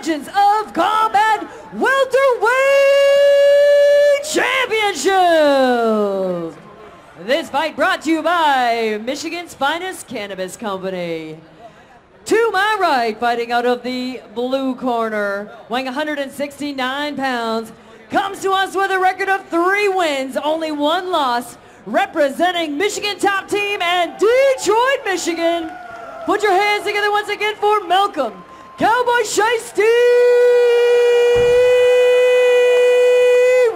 Legends of Combat Welterweight Championship. This fight brought to you by Michigan's finest cannabis company. To my right, fighting out of the blue corner, weighing 169 pounds, comes to us with a record of 3 wins, only 1 loss, representing Michigan top team and Detroit, Michigan. Put your hands together once again for Malcolm Cowboy Shiesty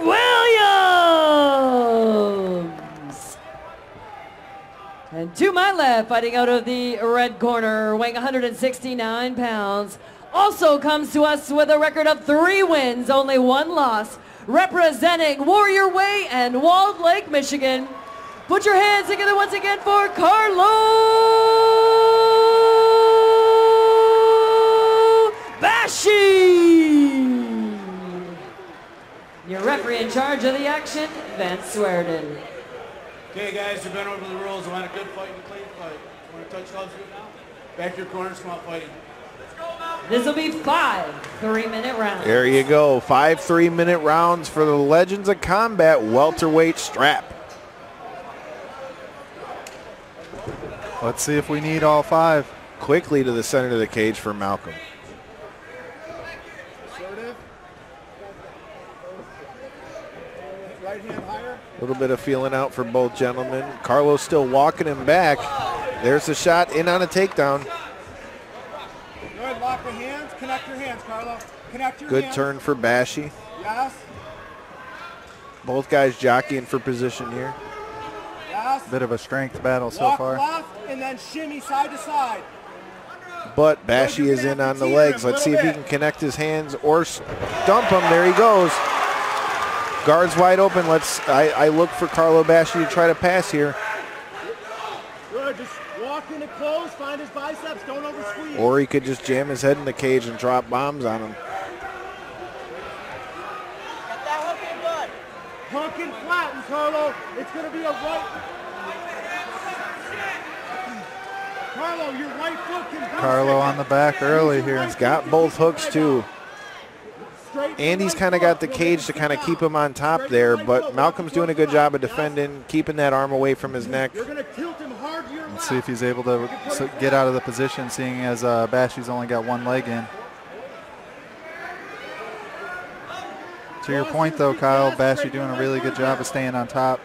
Williams. And to my left, fighting out of the red corner, weighing 169 pounds, also comes to us with a record of 3 wins, only 1 loss, representing Warrior Way and Walled Lake, Michigan. Put your hands together once again for Karlo Bashi. Your referee in charge of the action, Vance Swearden. Okay, guys, we've been over the rules. I want a good fight and a clean fight. Want to touch gloves good now? Back to your corners, come out fighting. This will be 5 3-minute rounds. There you go. 5 3-minute rounds for the Legends of Combat welterweight strap. Let's see if we need all 5. Quickly to the center of the cage for Malcolm. Right hand higher. A little bit of feeling out for both gentlemen. Karlo's still walking him back. There's the shot in on a takedown. Good, lock the hands. Connect your hands, Karlo. Connect your Good hands. turn for Bashi. Yes. Both guys jockeying for position here. Yes. Bit of a strength battle so Walk far. left and then shimmy side to side. But Bashi is in on the legs. Let's see if he can connect his hands or dump him. There he goes. Guards wide open. I look for Karlo Bashi to try to pass here. Good, just walk into close, find his biceps, don't over squeeze. Or he could just jam his head in the cage and drop bombs on him. Get that hook in good. Hook and flatten, Karlo. It's going to be a right. Karlo, your right foot can bounce. Karlo on the back early here. He's got both hooks too. And he's kind of got the cage to kind of keep him on top there, but Malcolm's doing a good job of defending, keeping that arm away from his neck. You're going to tilt him hard to your left. Let's see if he's able to get out of the position, seeing as Bashi's only got 1 leg in. To your point, though, Kyle, Bashi doing a really good job of staying on top.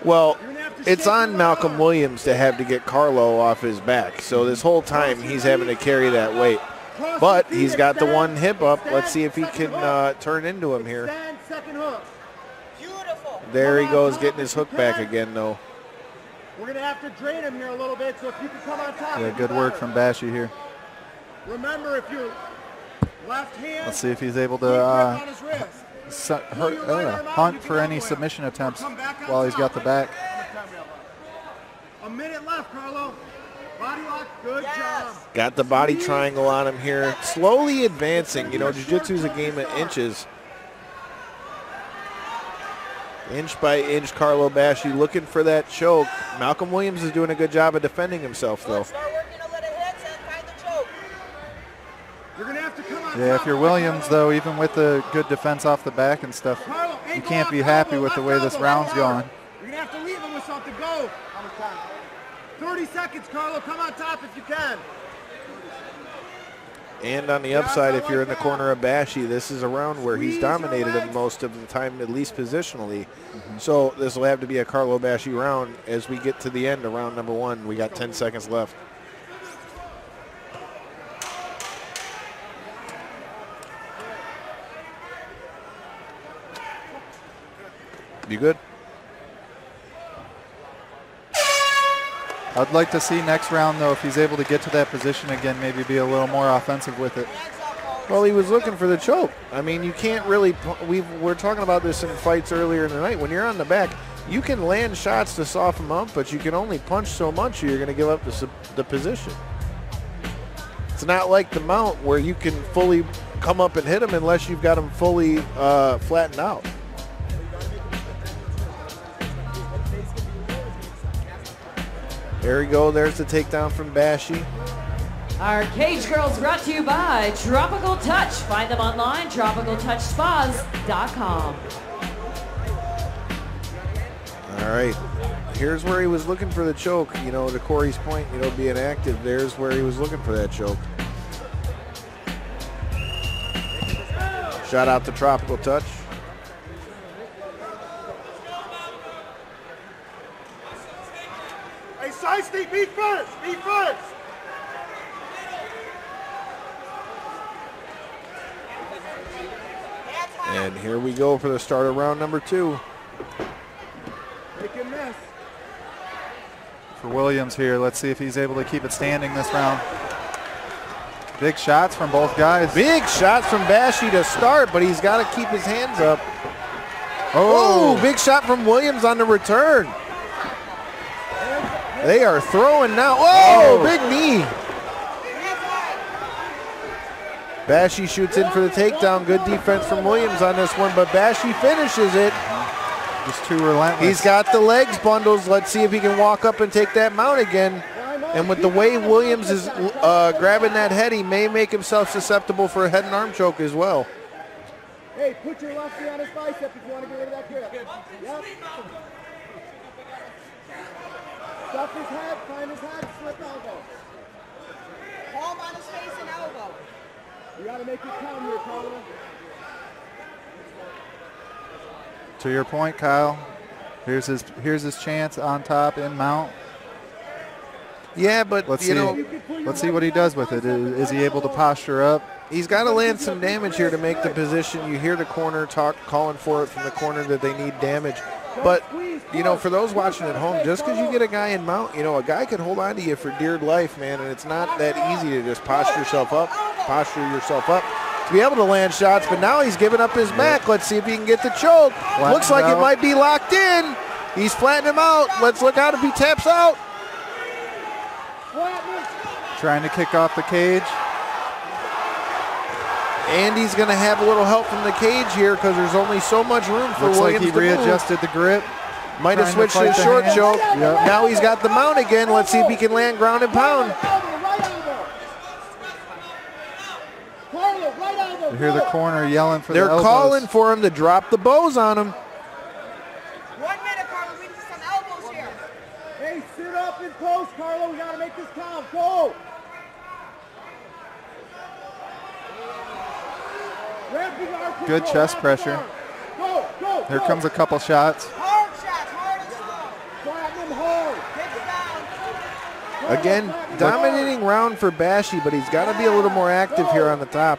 Well, it's on Malcolm Williams to have to get Karlo off his back. So this whole time he's having to carry that weight. But he's got the one hip up. Let's see if he can turn into him here. There he goes, getting his hook back again, though. We're going to have to drain him here a little bit, so if you can come on top. Yeah, good work from Bashi here. Remember, if your left hand. Let's see if he's able to hunt for any submission attempts while he's got the back. A minute left, Karlo. Body lock, good job. Got the body triangle on him here. Slowly advancing. You know, jiu-jitsu is a game of inches. Inch by inch, Karlo Bashi looking for that choke. Malcolm Williams is doing a good job of defending himself, though. Yeah, if you're Williams, though, even with the good defense off the back and stuff, you can't be happy with the way this round's going. You're going to have to leave him with something. Go. 30 seconds, Karlo. Come on top if you can. And on the upside, if you're in the corner of Bashi, this is a round where he's dominated him most of the time, at least positionally. So this will have to be a Karlo Bashi round as we get to the end of round number 1. We got 10 seconds left. You good? I'd like to see next round, though, if he's able to get to that position again, maybe be a little more offensive with it. Well, he was looking for the choke. I mean, you can't really, we're talking about this in fights earlier in the night. When you're on the back, you can land shots to soften him up, but you can only punch so much or you're going to give up the position. It's not like the mount where you can fully come up and hit him unless you've got him fully flattened out. There we go. There's the takedown from Bashi. Our Cage Girls brought to you by Tropical Touch. Find them online, tropicaltouchspas.com. All right. Here's where he was looking for the choke. You know, to Corey's point, you know, being active, there's where he was looking for that choke. Shout out to Tropical Touch. Hey, side sneak, me first, me first. And here we go for the start of round number 2. Make a mess. For Williams here, let's see if he's able to keep it standing this round. Big shots from both guys. Big shots from Bashi to start, but he's got to keep his hands up. Oh, big shot from Williams on the return. They are throwing now. Oh, big knee. Bashi shoots in for the takedown. Good defense from Williams on this one, but Bashi finishes it. Just too relentless. He's got the legs bundles. Let's see if he can walk up and take that mount again. And with the way Williams is grabbing that head, he may make himself susceptible for a head and arm choke as well. Hey, put your lefty on his bicep if you want to get rid of that grip. Yep. Stuff his head, find his head, slip elbow. Palm on his face and elbow. You got to make it count here, Karlo. To your point, Kyle. Here's his chance on top in mount. Yeah, but Let's you see. know, Let's see what he does with it. Is he able to posture up? he's got to land some damage here to make the position. You hear the corner calling for it from the corner that they need damage. But, you know, for those watching at home, just because you get a guy in mount, you know, a guy could hold on to you for dear life, man, and it's not that easy to just posture yourself up to be able to land shots. But now he's giving up his back. Let's see if he can get the choke. Looks like it might be locked in. He's flattening him out. Let's look out if he taps out. Trying to kick off the cage. And he's going to have a little help from the cage here because there's only so much room for Looks Williams like he to move. readjusted the grip. Might have trying to switched to fight a the short hands. choke. Yep. Now he's got the mount again. Let's see if he can land ground and pound. Karlo, right elbow. You hear the corner yelling for They're the elbows. calling for him to drop the bows on him. 1 minute, Karlo. We need some elbows here. Hey, sit up in post, Karlo. We got to make this count. Go. Good chest pressure. Go, go, Here comes a couple shots. Hard shots, hard and slow. Flatten him hard. Take it down. Again, dominating round for Bashi, but he's got to be a little more active here on the top.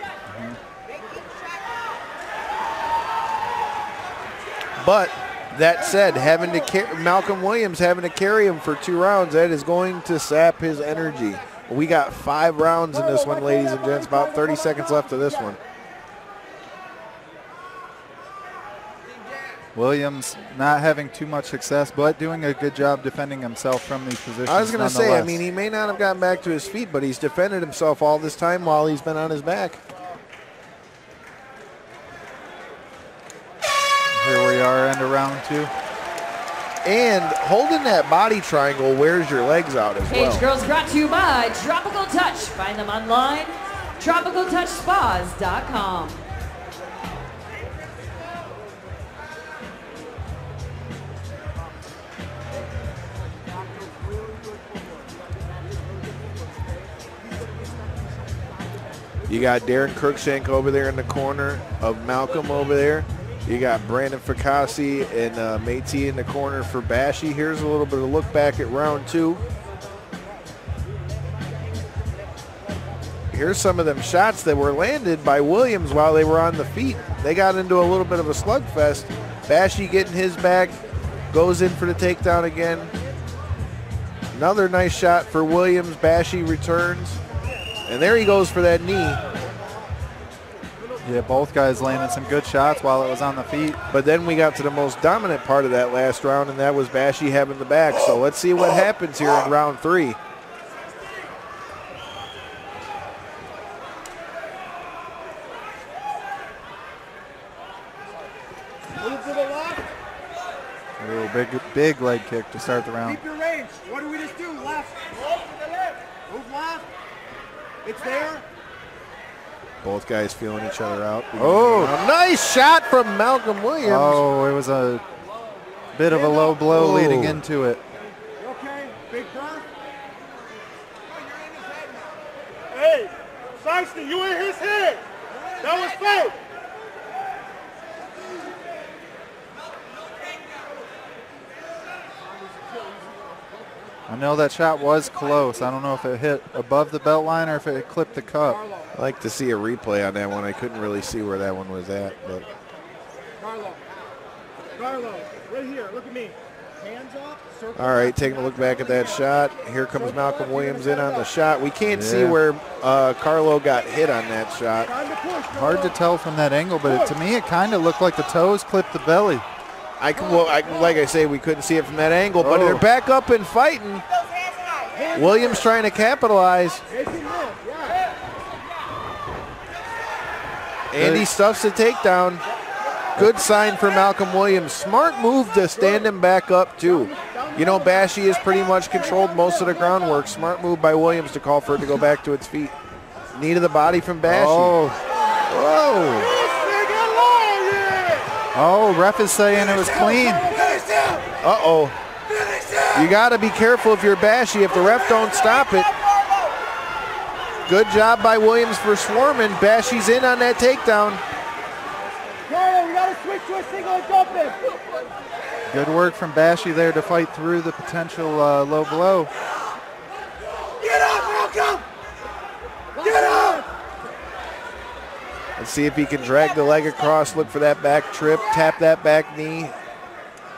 But that said, having to Malcolm Williams having to carry him for 2 rounds, that is going to sap his energy. We got 5 rounds in this one, ladies and gents. About 30 seconds left of this one. Williams not having too much success, but doing a good job defending himself from these positions. I was going to say, I nonetheless. mean, he may not have gotten back to his feet, but he's defended himself all this time while he's been on his back. Here we are, end of round 2. And holding that body triangle wears your legs out as Cage well. Girls brought to you by Tropical Touch. Find them online, tropicaltouchspas.com. You got Darren Cruikshank over there in the corner of Malcolm over there. You got Brandon Fracassi and Métis in the corner for Bashi. Here's a little bit of a look back at round 2. Here's some of them shots that were landed by Williams while they were on the feet. They got into a little bit of a slugfest. Bashi getting his back, goes in for the takedown again. Another nice shot for Williams. Bashi returns. And there he goes for that knee. Yeah, both guys landed some good shots while it was on the feet. But then we got to the most dominant part of that last round, and that was Bashi having the back. So let's see what happens here in round 3. Move to the left. Ooh, big leg kick to start the round. Keep your range. What do we just do? Left. Move to the left. Move left. It's there. Both guys feeling each other out. Oh. A nice shot from Malcolm Williams. Oh, it was a bit of a low blow leading into it. You okay? Big burn? Hey, Sykeston, you in his head. That was fake. I know that shot was close. I don't know if it hit above the belt line or if it clipped the cup. I'd like to see a replay on that one. I couldn't really see where that one was at. But Karlo, right here. Look at me. Hands up. Circle. all right, taking a look back at that shot. Here comes Malcolm Williams in on the shot. We can't see where Karlo got hit on that shot. Time to push, Hard to tell from that angle, but to me it kind of looked like the toes clipped the belly. Like I say, we couldn't see it from that angle, but they're back up and fighting. Those hands high. Williams trying to capitalize. Andy stuffs the takedown. Good sign for Malcolm Williams. Smart move to stand him back up, too. You know, Bashi has pretty much controlled most of the groundwork. Smart move by Williams to call for it to go back to its feet. Knee to the body from Bashi. Whoa. Oh, ref is saying it was clean. Uh-oh. You got to be careful if you're Bashi. If the ref don't stop it. Good job by Williams for swarming. Bashi's in on that takedown. Karlo, we got to switch to a single and dump him. Good work from Bashi there to fight through the potential low blow. Get up, Malcolm! Get up! Let's see if he can drag the leg across, look for that back trip, tap that back knee.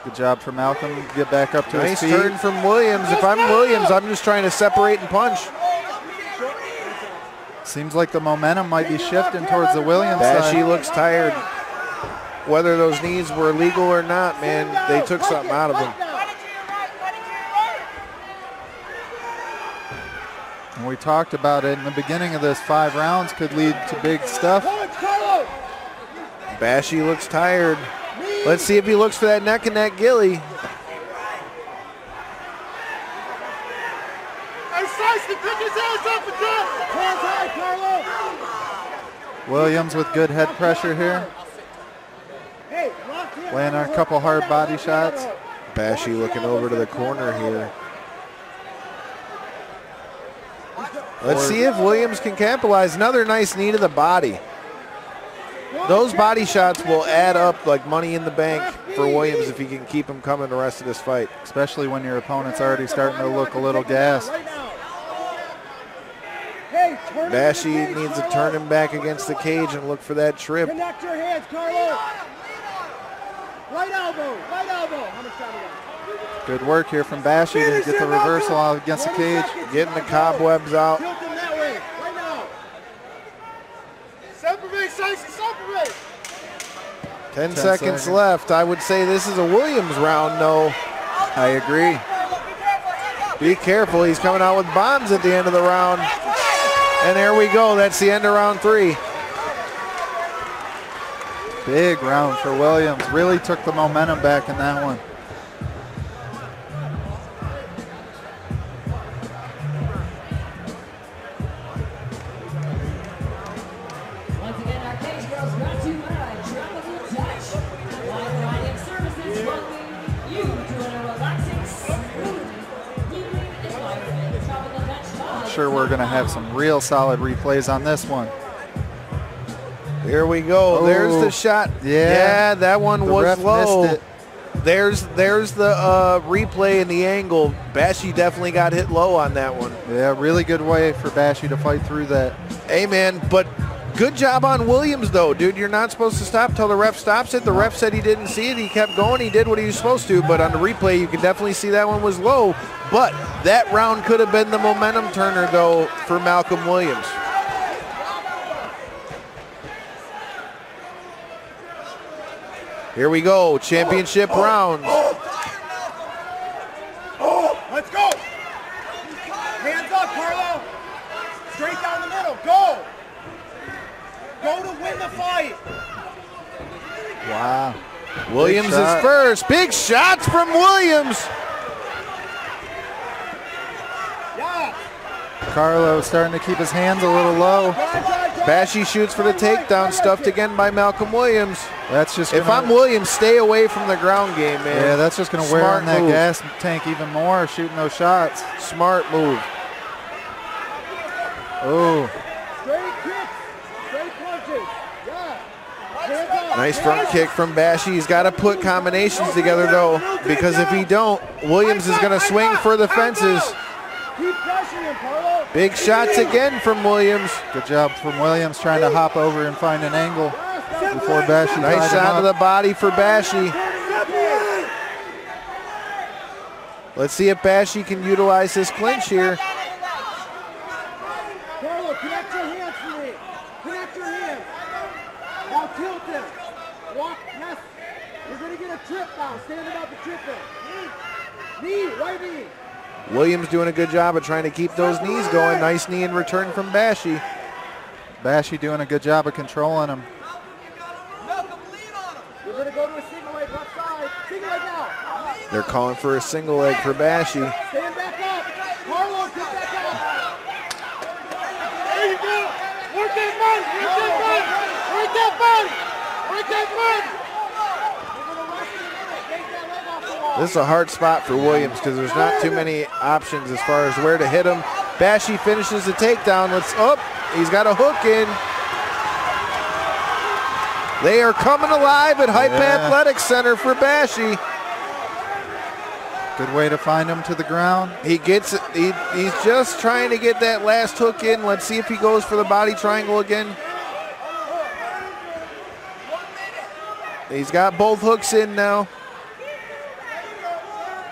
Good job for Malcolm. Get back up to Nice his feet. turn from Williams. If I'm Williams, I'm just trying to separate and punch. Seems like the momentum might be shifting towards the Williams Bashi side. looks tired. Whether those knees were legal or not, man, they took something out of him. And we talked about it in the beginning of this. 5 rounds could lead to big stuff. Bashi looks tired. Let's see if he looks for that neck and that gilly. Hey, Sykeston, pick his hands up and down. Hands high, Karlo. Williams with good head pressure here. Hey, lock in. Laying on a couple hard body shots. Bashi looking over to the corner here. Let's see if Williams can capitalize. Another nice knee to the body. Those body shots will add up like money in the bank for Williams if he can keep him coming the rest of this fight. Especially when your opponent's already starting to look a little gassed. Bashi needs to turn him back against the cage and look for that trip. Connect your hands, Karlo. Right elbow, right elbow. How much time we got? Good work here from Bashi to get the reversal out against the cage. Getting the cobwebs out. Tilt him that way, right now. Separate, Sykeston, separate. 10 seconds left. I would say this is a Williams round, though. I agree. Be careful. He's coming out with bombs at the end of the round. And there we go. That's the end of round 3. Big round for Williams. Really took the momentum back in that one. Once again, our cage girls brought to you by Tropical Touch. Wide variety of services welcoming you to a relaxing, smooth, healing environment. Tropical Touch. I'm sure we're going to have some real solid replays on this one. Here we go. Oh. There's the shot. Yeah, that one The was ref low. missed it. There's the replay and the angle. Bashi definitely got hit low on that one. Yeah, really good way for Bashi to fight through that. Hey, man, but good job on Williams, though, dude. You're not supposed to stop till the ref stops it. The ref said he didn't see it. He kept going. He did what he was supposed to, but on the replay, you can definitely see that one was low. But that round could have been the momentum turner, though, for Malcolm Williams. Here we go, championship rounds. Let's go. Hands up, Karlo. Straight down the middle. Go. Go to win the fight. Wow. Williams is shot. first. Big shots from Williams. Yeah. Karlo starting to keep his hands a little low. Bashi shoots for the takedown, stuffed again by Malcolm Williams. That's just If I'm Williams, stay away from the ground game, man. Yeah, that's just going to wear on that move. gas tank even more, shooting those shots. Smart move. Oh, Straight kicks. Straight punches. Yeah. Hands up. Nice front kick from Bashi. He's got to put combinations together, though, because if he don't, Williams is going to swing for the fences. Keep pressuring him, Karlo. Big shots again from Williams. good job from Williams trying to hop over and find an angle before Bashi. Nice shot to the body for Bashi. Let's see if Bashi can utilize his clinch here. Karlo, connect your hands for me. Connect your hands. Now tilt him. Walk, yes. You're going to get a trip now. Stand about the trip in. Knee, right knee. Williams doing a good job of trying to keep those knees going. Nice knee in return from Bashi. Bashi doing a good job of controlling him. You're going to go to a single leg left side. Single leg now. They're calling for a single leg for Bashi. Stand back up. Karlo, get back up. There you go. Work that body. Work that body. Work that body. Work that body. You're going to rest in a minute. Take that leg off the wall. This is a hard spot for Williams because there's not too many options as far as where to hit him. Bashi finishes the takedown. He's got a hook in. They are coming alive at Hype Athletics Center for Bashi. Good way to find him to the ground. He gets it. He's just trying to get that last hook in. Let's see if he goes for the body triangle again. He's got both hooks in now.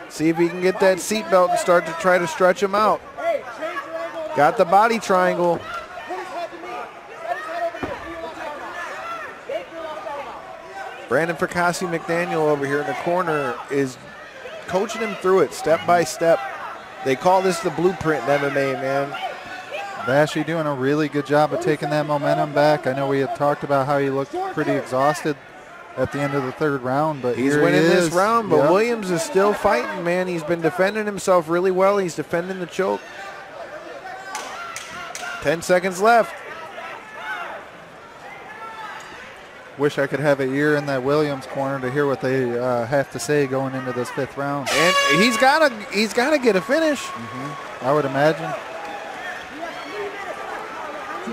See if he can get that seatbelt and start to try to stretch him out. Hey, change your angle. Got the body triangle. Put his head to me. Set his head over here. Feel your left arm out. Take your left arm out. Brandon Fracassi McDaniel over here in the corner is coaching him through it step by step. They call this the blueprint in MMA, man. Bashi doing a really good job of taking that momentum back. I know we had talked about how he looked pretty exhausted at the end of the third round, but He's here winning he is. this round, but Yep. Williams is still fighting, man. He's been defending himself really well. He's defending the choke. 10 seconds left. Wish I could have an ear in that Williams corner to hear what they have to say going into this fifth round. And he's gotta get a finish. I would imagine.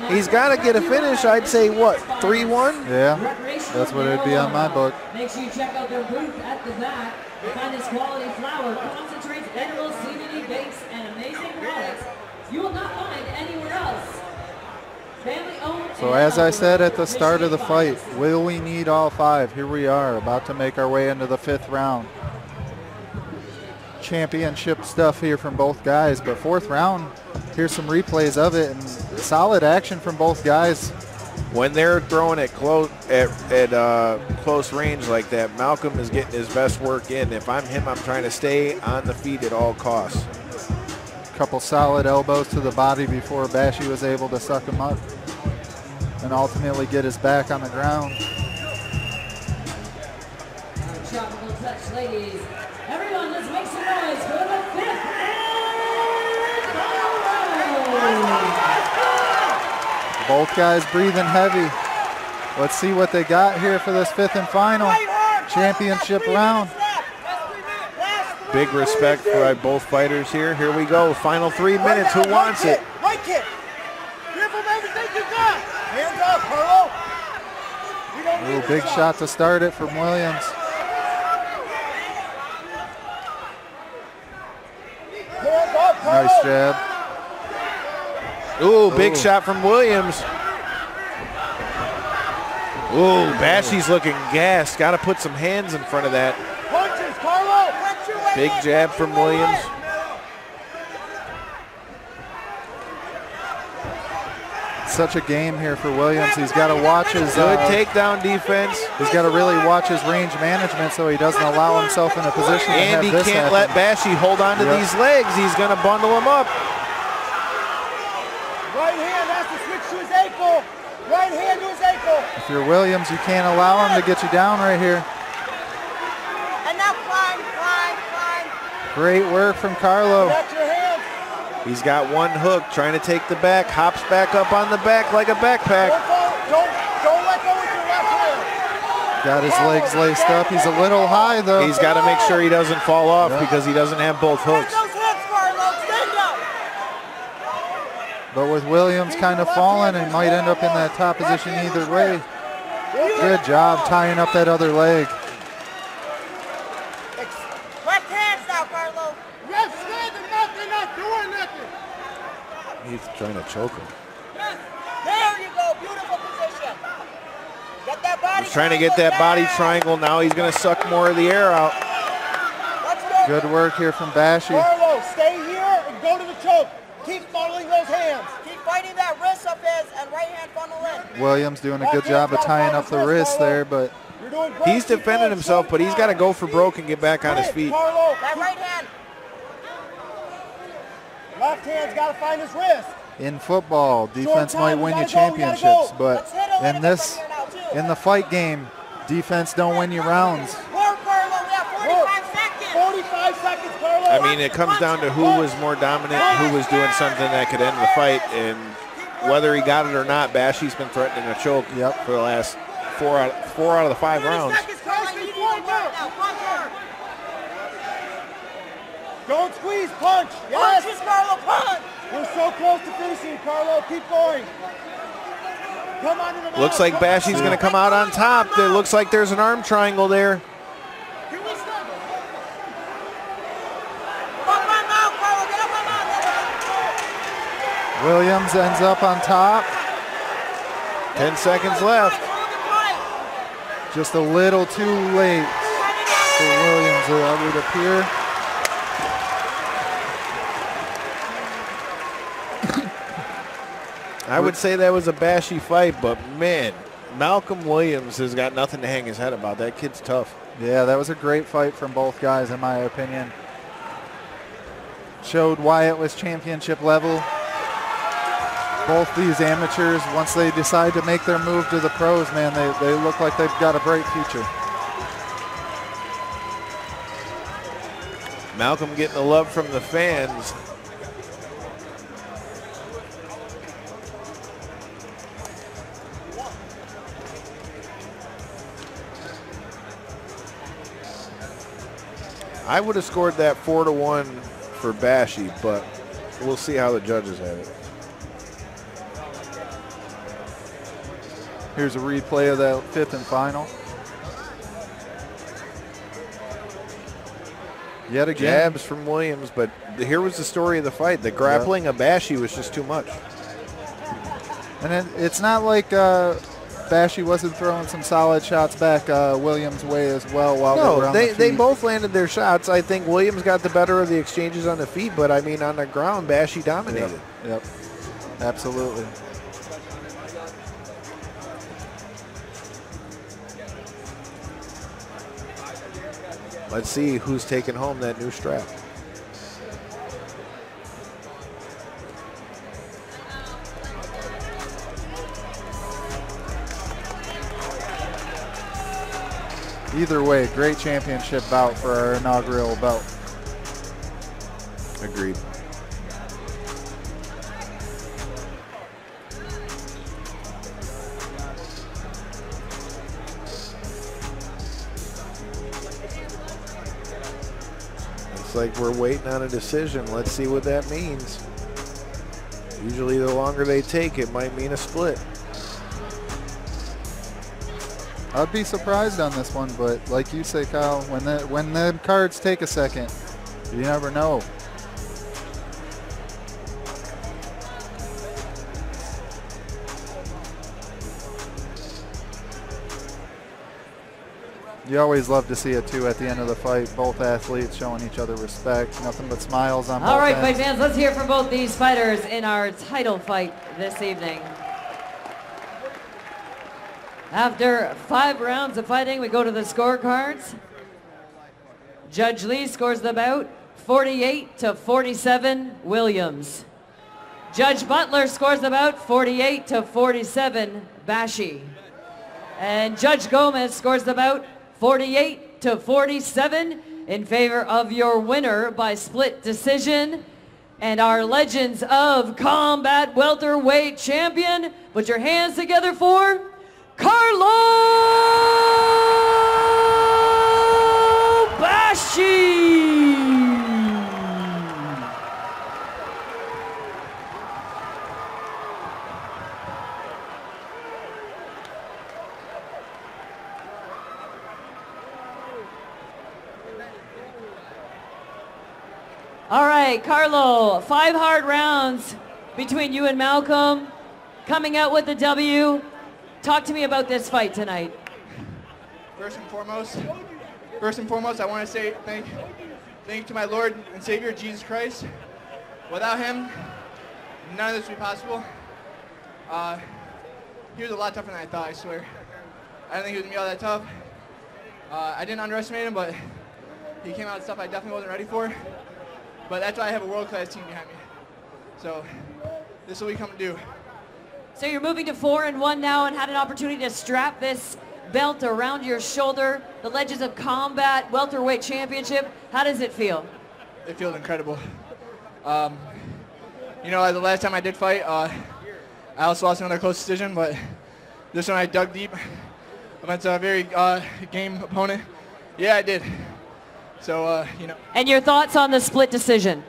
He's gotta get a finish. I'd say what, 3-1? Yeah, that's what it'd be on my book. Make sure you check out their booth at the back. The finest quality flour, concentrates, edibles, CBD bakes, and amazing products you will not find anywhere else. Family owned. So as I said at the start of the fight, will we need all five? Here we are, about to make our way into the fifth round. Championship stuff here from both guys, but fourth round, here's some replays of it, and solid action from both guys. When they're throwing it close close range like that, Malcolm is getting his best work in. If I'm him, I'm trying to stay on the feet at all costs. Couple solid elbows to the body before Bashi was able to suck him up and ultimately get his back on the ground. Tropical touch, ladies. Everyone, let's make some noise for the fifth round. Both guys breathing heavy. Let's see what they got here for this fifth and final championship round. Big respect for both fighters here. Here we go. Final 3 minutes. Who wants it? Right kick. Give him everything you got. Hands up, Karlo. We don't need Ooh, to big stop. shot to start it from Williams. Hands up, Karlo. Nice jab. Ooh, big Ooh. shot from Williams. Ooh, Bashi's looking gassed. Got to put some hands in front of that. Punches, Karlo. Big jab from Williams. Such a game here for Williams. He's got to watch his Good takedown defense. he's got to really watch his range management so he doesn't allow himself in a position to have And he this can't happen. let Bashi hold on to Yep. these legs. He's going to bundle him up. Right hand has to switch to his ankle. Right hand to his ankle. If you're Williams, you can't allow him to get you down right here. And now climb, climb, climb. Great work from Karlo. Connect your hands. He's got one hook, trying to take the back, hops back up on the back like a backpack. Don't let go with your left hand. Got his legs laced up. He's a little high, though. He's got to make sure he doesn't fall off because he doesn't have both hooks. Those hips, Karlo. Stand up. But with Williams kind of falling, he might end up in that top position either way. Good job tying up that other leg. Left hands now, Karlo. Yes, standing up. They're not doing nothing. He's trying to choke him. There you go. Beautiful position. Get that body. He's trying to get that body triangle. Now he's going to suck more of the air out. Let's go. Good work here from Bashi. Karlo, stay here and go to the choke. Keep funneling those hands. Keep fighting that wrist of his and right hand funnel in. Williams doing a good job of tying up the wrist there, but You're doing great. He's defending himself, but he's got to go for broke and get back on his feet. Karlo, That right hand. left hand's got to find his wrist. in football, defense time, might we win you gotta go, we gotta championships, go. but Let's hit a little in bit this, from here now, too. in the fight game, defense don't win you rounds. More, Karlo. We have 45 seconds. 45 seconds, Karlo. I mean, it comes down to who was more dominant, who was doing something that could end the fight, and whether he got it or not, Bashi's been threatening a choke for the last four out of the 5 rounds. Seconds, Karlo. You need to work now. Punch her. Don't squeeze, punch. Punch Yes. this, Karlo. Punch. We're so close to finishing, Karlo. Keep going. Come on to the Looks like Bashi's going to come out on top. It looks like there's an arm triangle there. Can we stop? Up my mouth, Karlo. Get up my mouth. Williams ends up on top. 10 seconds left. Just a little too late for Williams, it would appear. I would say that was a Bashi fight, but man, Malcolm Williams has got nothing to hang his head about. That kid's tough. Yeah, that was a great fight from both guys, in my opinion. Showed why it was championship level. Both these amateurs, once they decide to make their move to the pros, man, they look like they've got a bright future. Malcolm getting the love from the fans. I would have scored that 4-1 for Bashi, but we'll see how the judges have it. Here's a replay of that 5th and final. Yet again. Jabs from Williams, but here was the story of the fight. The grappling of Bashi was just too much. And it's not like Bashi wasn't throwing some solid shots back Williams' way as well while they were No, on the they feet. both landed their shots. I think Williams got the better of the exchanges on the feet, but I mean on the ground, Bashi dominated. Yep, absolutely. Let's see who's taking home that new strap. Either way, great championship bout for our inaugural belt. Agreed. Looks like we're waiting on a decision. Let's see what that means. Usually the longer they take, it might mean a split. I'd be surprised on this one, but like you say, Kyle, when the cards take a second, you never know. You always love to see it too at the end of the fight. Both athletes showing each other respect. Nothing but smiles on both All right, ends. fight fans, let's hear from both these fighters in our title fight this evening. After 5 rounds of fighting, we go to the scorecards. Judge Lee scores the bout 48-47 Williams. Judge Butler scores the bout 48-47 Bashi. And Judge Gomez scores the bout 48-47 in favor of your winner by split decision, and our Legends of Combat welterweight champion. Put your hands together for Karlo Bashi. All right, Karlo, 5 hard rounds between you and Malcolm, coming out with the W. Talk to me about this fight tonight. First and foremost, I want to say thank you to my Lord and Savior, Jesus Christ. Without him, none of this would be possible. He was a lot tougher than I thought, I swear. I didn't think he was going to be all that tough. I didn't underestimate him, but he came out with stuff I definitely wasn't ready for. But that's why I have a world-class team behind me. So this is what we come to do. So you're moving to 4-1 now and had an opportunity to strap this belt around your shoulder, the Legends of Combat Welterweight Championship. How does it feel? It feels incredible. You know, the last time I did fight, I also lost another close decision, but this one I dug deep against a very game opponent. Yeah, I did. So, you know. And your thoughts on the split decision?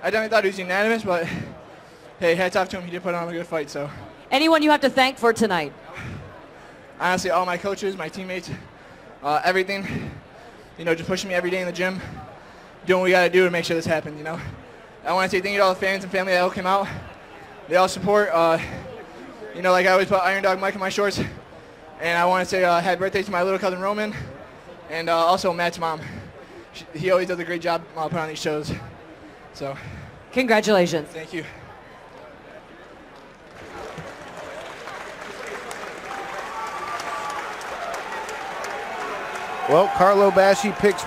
I definitely thought he was unanimous, but hey, hats off to him. He did put on a good fight, so. Anyone you have to thank for tonight? Honestly, all my coaches, my teammates, everything. You know, just pushing me every day in the gym, doing what we got to do to make sure this happens, you know. I want to say thank you to all the fans and family that all came out. They all support. You know, like I always put Iron Dog Mike in my shorts. And I want to say happy birthday to my little cousin Roman, and also Matt's mom. He always does a great job putting on these shows. So. Congratulations. Thank you. Well, Karlo Bashi picks